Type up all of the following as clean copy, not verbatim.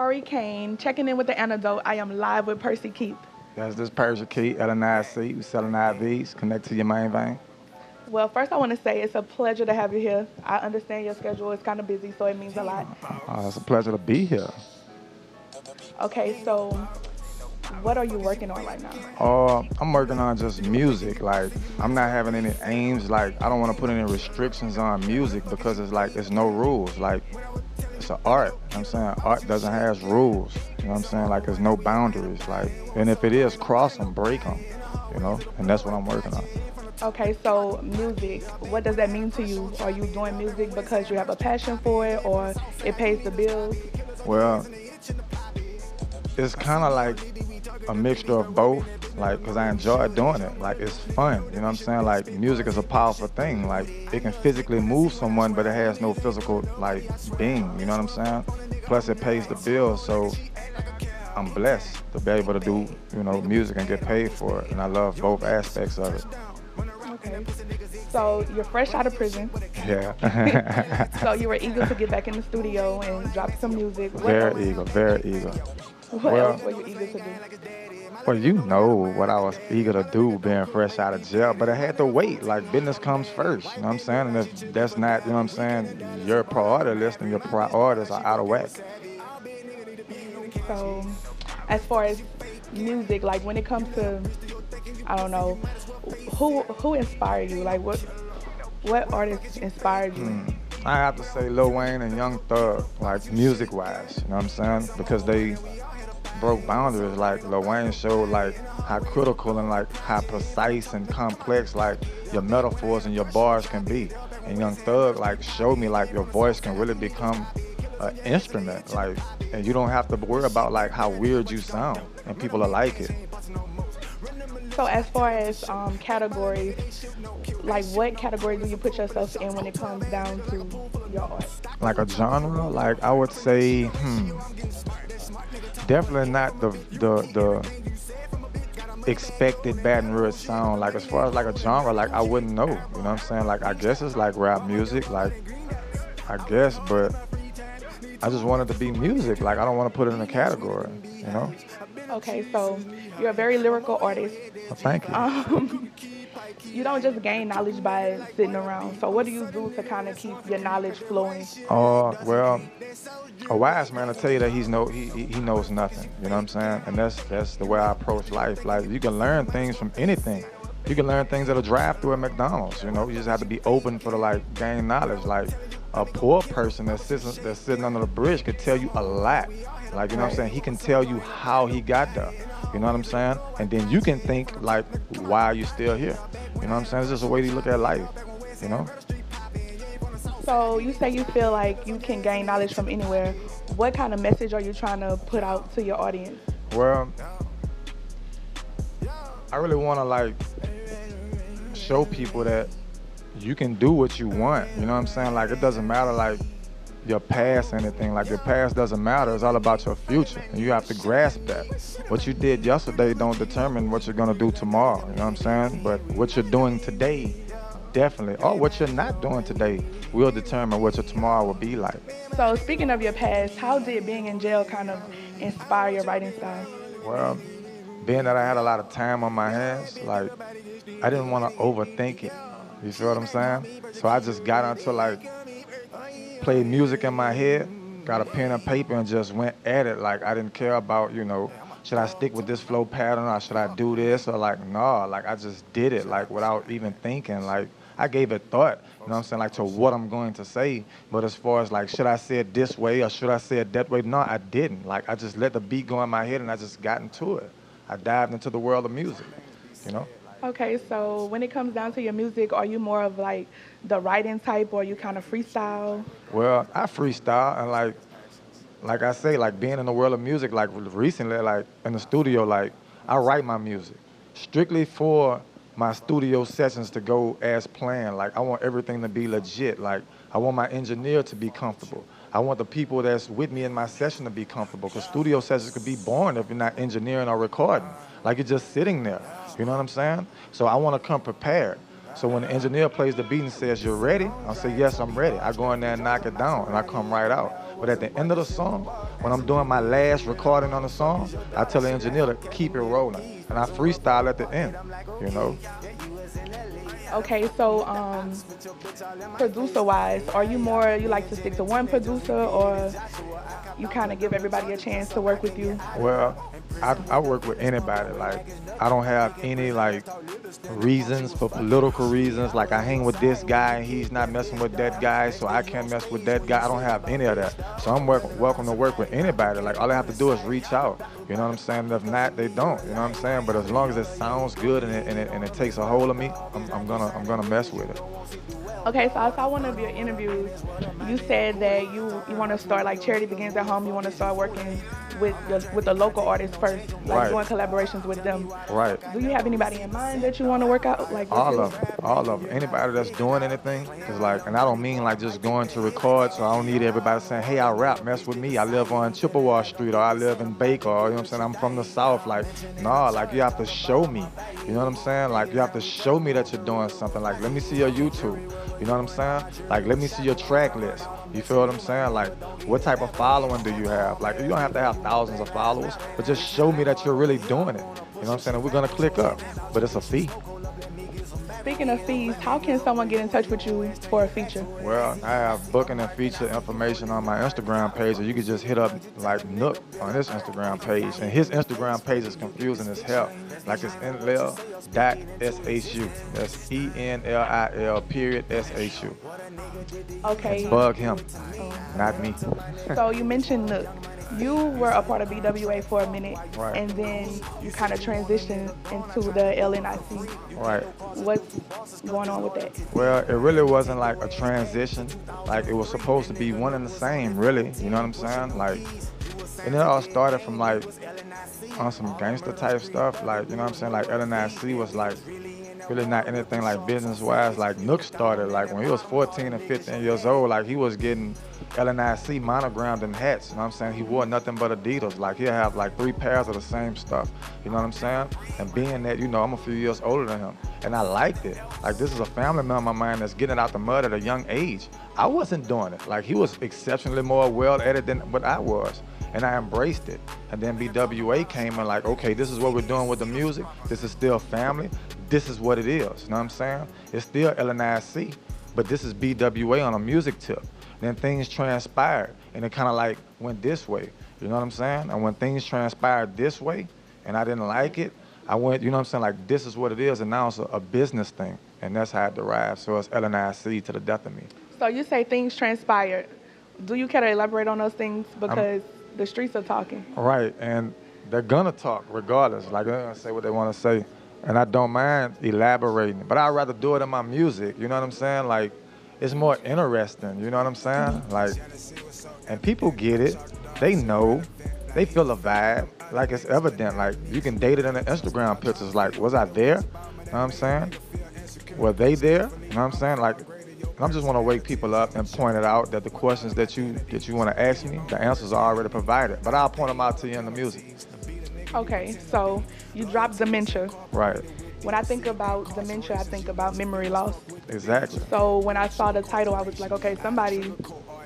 Rari Kane, checking in with the antidote. I am live with Percy Keith. That's this Persia key at an IC. We selling IVs. Connect to your main vein. Well, first I want to say it's a pleasure to have you here. I understand your schedule is kind of busy, so it means a lot. It's a pleasure to be here. Okay, so what are you working on right now? I'm working on just music. Like, I'm not having any aims. Like, I don't want to put any restrictions on music because it's like, it's no rules. Like, it's an art. You know what I'm saying? Art doesn't have rules. You know what I'm saying? Like, there's no boundaries. Like, and if it is, cross them, break them, you know? And that's what I'm working on. Okay, so music, what does that mean to you? Are you doing music because you have a passion for it or it pays the bills? Well, it's kind of like a mixture of both, like, because I enjoy doing it. Like, it's fun, you know what I'm saying? Like, music is a powerful thing. Like, it can physically move someone, but it has no physical, like, being, you know what I'm saying? Plus, it pays the bills, so I'm blessed to be able to do, you know, music and get paid for it. And I love both aspects of it. Okay, so you're fresh out of prison. Yeah. So you were eager to get back in the studio and drop some music. Very eager, very eager. What Well, else were you eager to do? Well, you know what I was eager to do being fresh out of jail, but I had to wait. Like, business comes first, you know what I'm saying? And if that's not, you know what I'm saying, your priority list and your priorities are out of whack. So, as far as music, like when it comes to, I don't know, who inspired you? Like what artists inspired you? I have to say Lil Wayne and Young Thug, like music-wise, you know what I'm saying? Because they broke boundaries. Like Lil Wayne showed like how critical and like how precise and complex like your metaphors and your bars can be. And Young Thug like showed me like your voice can really become an instrument, like, and you don't have to worry about like how weird you sound, and people will like it. So as far as categories, like what category do you put yourself in when it comes down to your art? Like a genre, like I would say, definitely not the expected Baton Rouge sound. Like as far as like a genre, like I wouldn't know. You know what I'm saying? Like I guess it's like rap music, like I guess, but I just want it to be music. Like I don't want to put it in a category, you know? Okay, so you're a very lyrical artist. Well, thank you. You don't just gain knowledge by sitting around. So what do you do to kind of keep your knowledge flowing? Well, a wise man will tell you that he knows nothing. You know what I'm saying? And that's the way I approach life. Like you can learn things from anything. You can learn things at a drive-through at McDonald's. You know, you just have to be open for the like gain knowledge. Like a poor person that's sitting under the bridge could tell you a lot. Like you know what I'm saying? He can tell you how he got there. You know what I'm saying? And then you can think like, why are you still here? You know what I'm saying? It's just a way to look at life. You know? So you say you feel like you can gain knowledge from anywhere. What kind of message are you trying to put out to your audience? Well, I really want to like show people that you can do what you want. You know what I'm saying? Like it doesn't matter like your past or anything. Like your past doesn't matter. It's all about your future. And you have to grasp that. What you did yesterday don't determine what you're gonna do tomorrow. You know what I'm saying? But what you're doing today, definitely. Or what you're not doing today will determine what your tomorrow will be like. So speaking of your past, how did being in jail kind of inspire your writing style? Well, being that I had a lot of time on my hands, like I didn't want to overthink it. You feel what I'm saying? So I just got onto like played music in my head, got a pen and paper and just went at it. Like I didn't care about, you know, should I stick with this flow pattern or should I do this? Or like, no, like I just did it like without even thinking. Like I gave it thought, you know what I'm saying, like to what I'm going to say. But as far as like, should I say it this way or should I say it that way? No, I didn't. Like I just let the beat go in my head and I just got into it. I dived into the world of music, you know? Okay, so when it comes down to your music, are you more of like the writing type or you kind of freestyle? Well, I freestyle and like I say, like being in the world of music, like recently, like in the studio, like I write my music strictly for my studio sessions to go as planned. Like I want everything to be legit. Like I want my engineer to be comfortable. I want the people that's with me in my session to be comfortable because studio sessions could be boring if you're not engineering or recording. Like you're just sitting there. You know what I'm saying? So I want to come prepared. So when the engineer plays the beat and says, "You're ready?" I'll say, "Yes, I'm ready." I go in there and knock it down, and I come right out. But at the end of the song, when I'm doing my last recording on the song, I tell the engineer to keep it rolling. And I freestyle at the end, you know? Okay, so producer wise, are you more, you like to stick to one producer, or you kind of give everybody a chance to work with you? Well, I work with anybody. Like, I don't have any, like, reasons for political reasons. Like, I hang with this guy, he's not messing with that guy, so I can't mess with that guy. I don't have any of that. So I'm welcome to work with anybody. Like, all I have to do is reach out. You know what I'm saying? If not, they don't. You know what I'm saying? But as long as it sounds good and it takes a hold of me, I'm gonna mess with it. Okay, so I saw one of your interviews. You said that you want to start, like, charity begins at home. You want to start working with the local artists first, like Right. doing collaborations with them. Right. Do you have anybody in mind that you want to work out, like, with All you? of them, all of them. Anybody that's doing anything is like, and I don't mean like just going to record, so I don't need everybody saying, hey, I rap, mess with me. I live on Chippewa Street, or I live in Baker, or, you know what I'm saying, I'm from the South. Like, nah, like, you have to show me. You know what I'm saying? Like, you have to show me that you're doing something. Like, let me see your YouTube. You know what I'm saying? Like, let me see your track list. You feel what I'm saying? Like, what type of following do you have? Like, you don't have to have thousands of followers, but just show me that you're really doing it. You know what I'm saying? And we're gonna click up, but it's a fee. Speaking of fees, how can someone get in touch with you for a feature? Well, I have booking and feature information on my Instagram page, or you could just hit up like Nook on his Instagram page. And his Instagram page is confusing as hell. Like, it's Enlil.shu. That's ENLIL.SHU. Okay. Bug him, not me. So you mentioned Nook. You were a part of BWA for a minute, Right. and then you kind of transitioned into the LNIC. Right. What's going on with that? Well, it really wasn't like a transition. Like, it was supposed to be one and the same, really. You know what I'm saying? Like, and it all started from like on some gangster type stuff. Like, you know what I'm saying? Like, LNIC was like really not anything like business wise. Like, Nook started like when he was 14 and 15 years old. Like, he was getting LNIC monogrammed in hats. You know what I'm saying? He wore nothing but Adidas. Like, he'll have like 3 pairs of the same stuff. You know what I'm saying? And being that, you know, I'm a few years older than him, and I liked it. Like, this is a family member of mine that's getting out the mud at a young age. I wasn't doing it. Like, he was exceptionally more well at it than what I was. And I embraced it. And then BWA came and like, okay, this is what we're doing with the music. This is still family. This is what it is. You know what I'm saying? It's still LNIC, but this is BWA on a music tip. Then things transpired, and it kind of like went this way. You know what I'm saying? And when things transpired this way, and I didn't like it, I went, you know what I'm saying, like, this is what it is, and now it's a business thing. And that's how it derived. So it's LNIC to the death of me. So you say things transpired. Do you care to elaborate on those things? Because the streets are talking. Right, and they're gonna talk regardless. Like, they're gonna say what they wanna say. And I don't mind elaborating, but I'd rather do it in my music, you know what I'm saying? Like, it's more interesting, you know what I'm saying? Like, and people get it, they know, they feel the vibe, like, it's evident. Like, you can date it in the Instagram pictures, like, was I there? You know what I'm saying? Were they there? You know what I'm saying? Like, and I just want to wake people up and point it out that the questions that you want to ask me, the answers are already provided, but I'll point them out to you in the music. Okay, so you dropped dementia. Right. When I think about dementia, I think about memory loss. Exactly. So when I saw the title, I was like, okay, somebody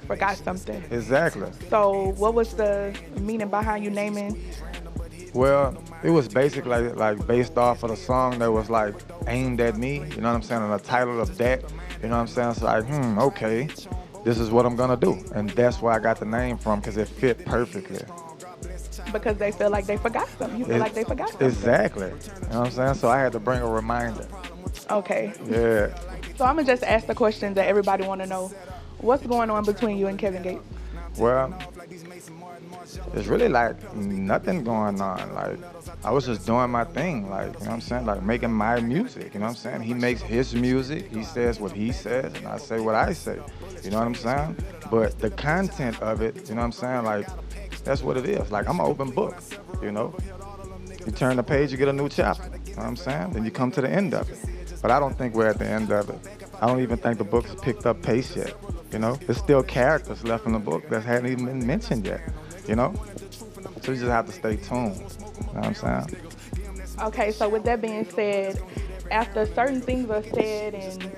forgot something. Exactly. So what was the meaning behind you naming? Well, it was basically like based off of the song that was like aimed at me, you know what I'm saying, and the title of that, you know what I'm saying? It's like, okay, this is what I'm gonna do. And that's where I got the name from, because it fit perfectly. Because they feel like they forgot something. You feel like they forgot something. Exactly. You know what I'm saying? So I had to bring a reminder. Okay. Yeah. So I'm gonna just ask the question that everybody wanna know. What's going on between you and Kevin Gates? Well, it's really like nothing going on. Like, I was just doing my thing, like, you know what I'm saying? Like, making my music, you know what I'm saying? He makes his music, he says what he says, and I say what I say, you know what I'm saying? But the content of it, you know what I'm saying? Like, that's what it is. Like, I'm an open book, you know? You turn the page, you get a new chapter, you know what I'm saying? Then you come to the end of it. But I don't think we're at the end of it. I don't even think the book has picked up pace yet, you know? There's still characters left in the book that hadn't even been mentioned yet, you know? So you just have to stay tuned, you know what I'm saying? Okay, so with that being said, after certain things are said and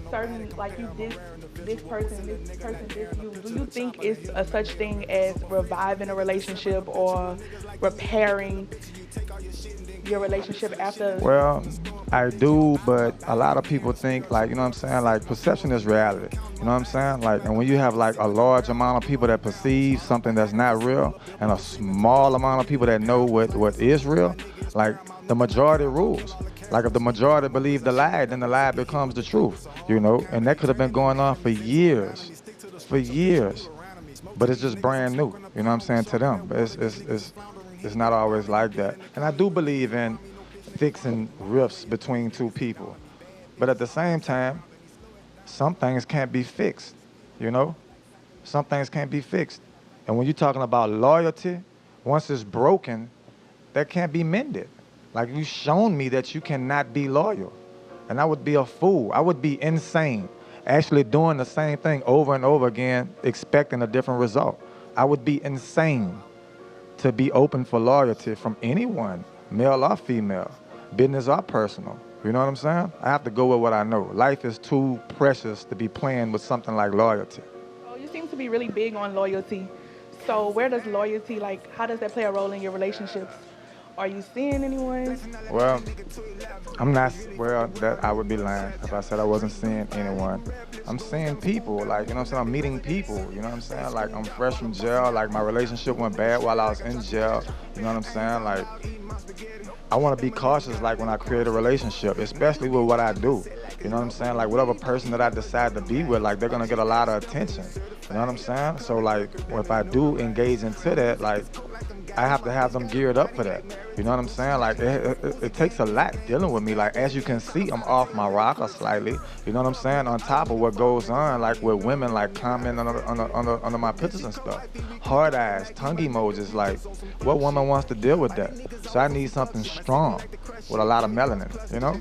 certain, like, you did this person, this you, do you think it's a such thing as reviving a relationship or repairing your relationship after? Well, I do, but a lot of people think like, you know what I'm saying? Like perception is reality. You know what I'm saying? Like, and when you have like a large amount of people that perceive something that's not real and a small amount of people that know what is real, like the majority rules. Like if the majority believe the lie, then the lie becomes the truth, you know? And that could have been going on for years. But it's just brand new, you know what I'm saying, to them. But it's not always like that. And I do believe in fixing rifts between two people. But at the same time, some things can't be fixed, you know? Some things can't be fixed. And when you're talking about loyalty, once it's broken, that can't be mended. Like you've shown me that you cannot be loyal. And I would be a fool. I would be insane actually doing the same thing over and over again, expecting a different result. I would be insane to be open for loyalty from anyone, male or female, business or personal. You know what I'm saying? I have to go with what I know. Life is too precious to be playing with something like loyalty. Oh, you seem to be really big on loyalty. So where does loyalty, like, how does that play a role in your relationships? Are you seeing anyone? Well, I'm not, well, that I would be lying if I said I wasn't seeing anyone. I'm seeing people, like, you know what I'm saying? I'm meeting people, you know what I'm saying? Like, I'm fresh from jail, like, my relationship went bad while I was in jail, you know what I'm saying? Like, I want to be cautious, like, when I create a relationship, especially with what I do. You know what I'm saying? Like, whatever person that I decide to be with, like, they're going to get a lot of attention. You know what I'm saying? So, like, if I do engage into that, like, I have to have them geared up for that. You know what I'm saying? Like, it takes a lot dealing with me. Like, as you can see, I'm off my rocker slightly. You know what I'm saying? On top of what goes on, like, with women, like, commenting under my pictures and stuff. Hard eyes, tongue emojis, like, what woman wants to deal with that? So I need something strong with a lot of melanin, you know?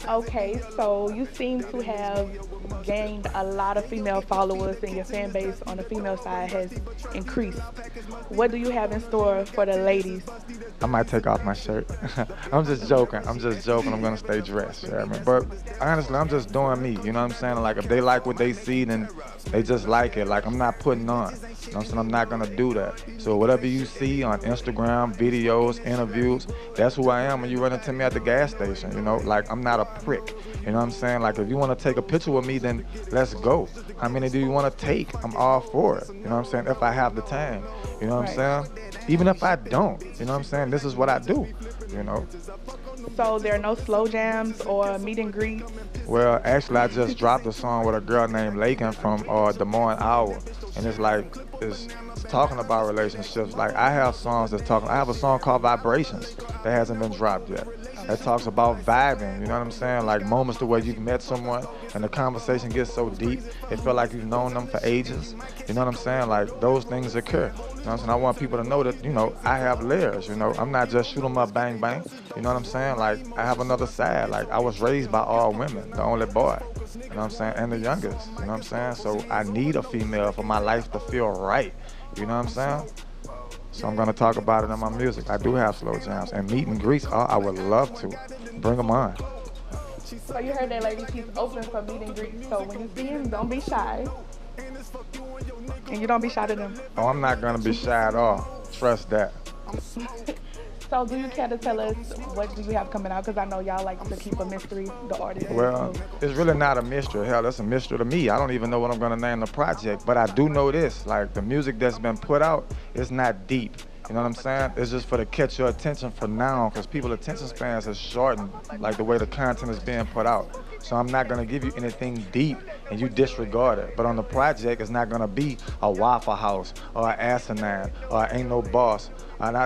Okay, so you seem to have gained a lot of female followers and your fan base on the female side has increased. What do you have in store for the ladies? I might take off my shirt. I'm just joking. I'm just joking. I'm gonna stay dressed. You know what I mean? But honestly, I'm just doing me. You know what I'm saying? Like if they like what they see, then they just like it. Like I'm not putting on. You know what I'm saying? I'm not gonna do that. So whatever you see on Instagram, videos, interviews, that's who I am when you run into me at the gas station. You know, like I'm not a prick. You know what I'm saying? Like if you want to take a picture with me, then let's go. How many do you want to take? I'm all for it. You know what I'm saying? If I have the time. You know what I'm saying? Even if I don't, you know what I'm saying? This is what I do, you know? So there are no slow jams or meet and greets? Well, actually, I just dropped a song with a girl named Lakin from Des Moines, Iowa. And it's like, it's talking about relationships. Like, I have songs that's talking, I have a song called Vibrations that hasn't been dropped yet. That talks about vibing, you know what I'm saying? Like moments to where you've met someone and the conversation gets so deep, it feel like you've known them for ages. You know what I'm saying? Like those things occur. You know what I'm saying? I want people to know that, you know, I have layers, you know. I'm not just shoot 'em up, bang, bang. You know what I'm saying? Like I have another side. Like I was raised by all women, the only boy. You know what I'm saying? And the youngest, you know what I'm saying? So I need a female for my life to feel right. You know what I'm saying? So I'm gonna talk about it in my music. I do have slow jams and meet and greets. Oh, I would love to. Bring them on. So you heard that, lady. She's open for meet and greets. So when you see him, don't be shy. And you don't be shy to them. Oh, I'm not gonna be shy at all. Trust that. So do you care to tell us what do you have coming out? Because I know y'all like to keep a mystery, the artist. Well, it's really not a mystery. Hell, that's a mystery to me. I don't even know what I'm gonna name the project, but I do know this. Like the music that's been put out is not deep. You know what I'm saying? It's just for to catch your attention for now, because people's attention spans has shortened, like the way the content is being put out. So I'm not gonna give you anything deep and you disregard it. But on the project, it's not gonna be a Waffle House or an Asinine or Ain't No Boss. And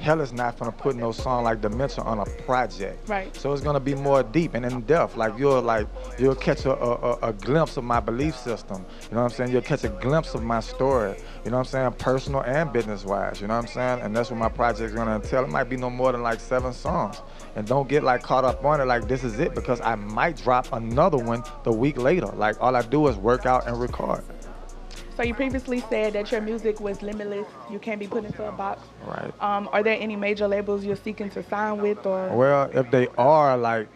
hell is not gonna put no song like Dementia on a project. Right. So it's gonna be more deep and in depth. Like you'll catch a glimpse of my belief system. You know what I'm saying? You'll catch a glimpse of my story. You know what I'm saying? Personal and business wise. You know what I'm saying? And that's what my project's gonna entail. It might be no more than like 7 songs. And don't get like caught up on it like this is it, because I might drop another one the week later. Like all I do is work out and record. So you previously said that your music was limitless. You can't be put into a box. Right. Are there any major labels you're seeking to sign with, or? Well, if they are, like,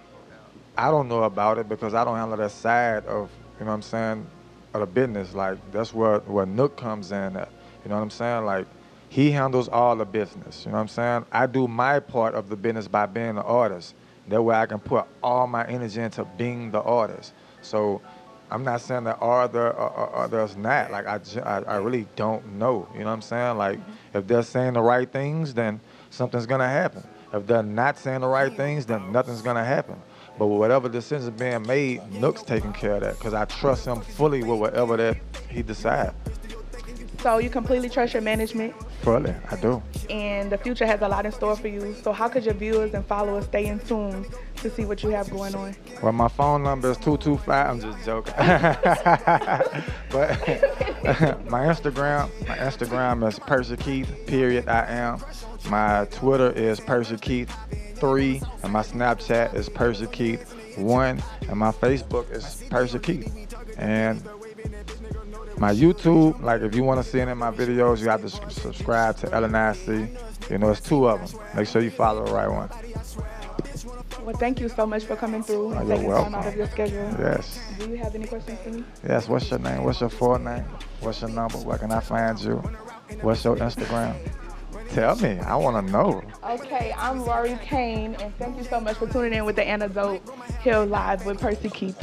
I don't know about it because I don't handle that side of you know what I'm saying, of the business. Like, that's where Nook comes in at. You know what I'm saying? Like, he handles all the business. You know what I'm saying? I do my part of the business by being the artist. That way I can put all my energy into being the artist. So I'm not saying that others not. Like, I really don't know. You know what I'm saying? Like, if they're saying the right things, then something's going to happen. If they're not saying the right things, then nothing's going to happen. But whatever decisions being made, Nook's taking care of that because I trust him fully with whatever that he decides. So you completely trust your management? Fully, I do. And the future has a lot in store for you. So how could your viewers and followers stay in tune to see what you have going on? Well, my phone number is 225. I'm just joking. But my Instagram is Percy Keith, period, I am. My Twitter is Percy Keith 3, and my Snapchat is Percy Keith 1, and my Facebook is Percy Keith. And my YouTube, like if you want to see any of my videos, you have to subscribe to LNIC. You know, it's 2 of them. Make sure you follow the right one. Well, thank you so much for coming through and taking time out of your schedule. Yes. Do you have any questions for me? Yes. What's your name? What's your full name? What's your number? Where can I find you? What's your Instagram? Tell me. I want to know. Okay, I'm Rari Kane, and thank you so much for tuning in with the Antidote here live with Percy Keith.